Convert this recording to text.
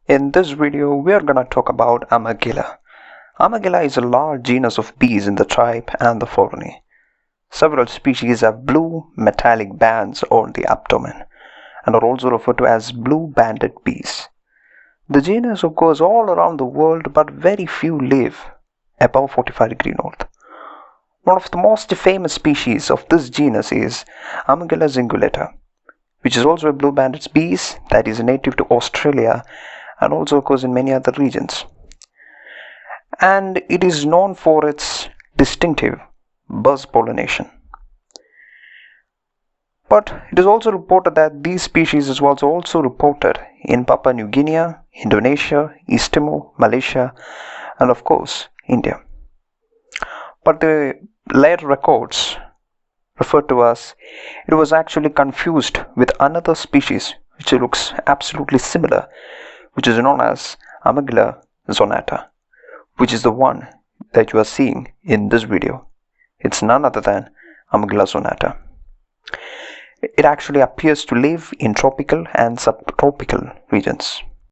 In this video, we are going to talk about Amegilla. Amegilla is a large genus of bees in the tribe Anthophorini. Several species have blue metallic bands on the abdomen and are also referred to as blue-banded bees. The genus occurs all around the world, but very few live above 45 degrees north. One of the most famous species of this genus is Amegilla zonata, which is also a blue-banded bee that is native to Australia and also occurs in many other regions. And it is known for its distinctive buzz pollination. But it is also reported that these species was also reported in Papua New Guinea, Indonesia, East Timor, Malaysia, and of course, India. But the later records refer to us, it was actually confused with another species which looks absolutely similar, which is known as Amegilla zonata, which is the one that you are seeing in this video. It's none other than Amegilla zonata. It actually appears to live in tropical and subtropical regions.